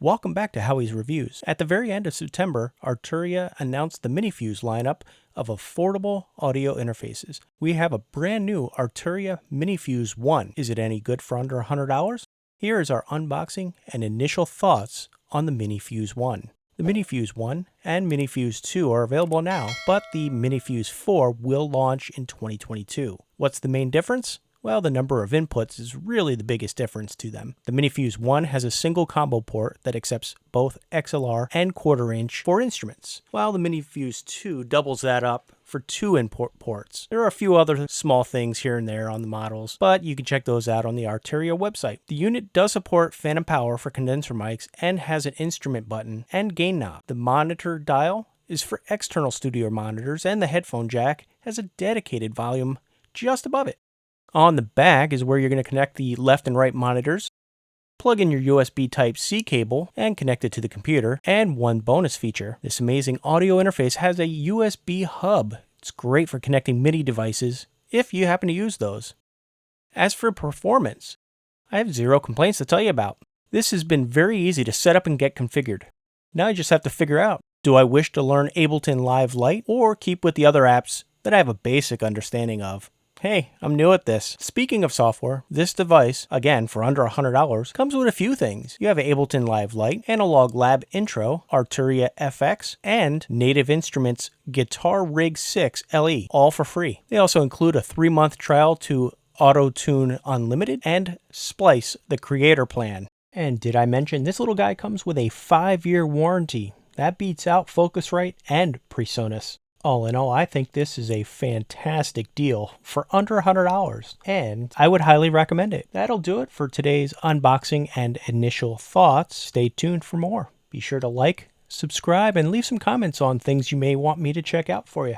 Welcome back to Howie's Reviews. At the very end of September, Arturia announced the MiniFuse lineup of affordable audio interfaces. We have a brand new Arturia MiniFuse 1. Is it any good for under $100? Here is our unboxing and initial thoughts on the MiniFuse 1. The MiniFuse 1 and MiniFuse 2 are available now, but the MiniFuse 4 will launch in 2022. What's the main difference? Well, the number of inputs is really the biggest difference to them. The MiniFuse 1 has a single combo port that accepts both XLR and quarter-inch for instruments, while the MiniFuse 2 doubles that up for 2 input ports. There are a few other small things here and there on the models, but you can check those out on the Arturia website. The unit does support phantom power for condenser mics and has an instrument button and gain knob. The monitor dial is for external studio monitors, and the headphone jack has a dedicated volume just above it. On the back is where you're going to connect the left and right monitors, plug in your USB Type-C cable, and connect it to the computer. And one bonus feature, this amazing audio interface has a USB hub. It's great for connecting MIDI devices if you happen to use those. As for performance, I have zero complaints to tell you about. This has been very easy to set up and get configured. Now I just have to figure out, do I wish to learn Ableton Live Lite or keep with the other apps that I have a basic understanding of? Hey, I'm new at this. Speaking of software, this device, again for under $100, comes with a few things. You have Ableton Live Lite, Analog Lab Intro, Arturia FX, and Native Instruments Guitar Rig 6 LE, all for free. They also include a 3-month trial to Auto-Tune Unlimited and Splice the Creator Plan. And did I mention this little guy comes with a 5-year warranty? That beats out Focusrite and PreSonus. All in all, I think this is a fantastic deal for under $100, and I would highly recommend it. That'll do it for today's unboxing and initial thoughts. Stay tuned for more. Be sure to like, subscribe, and leave some comments on things you may want me to check out for you.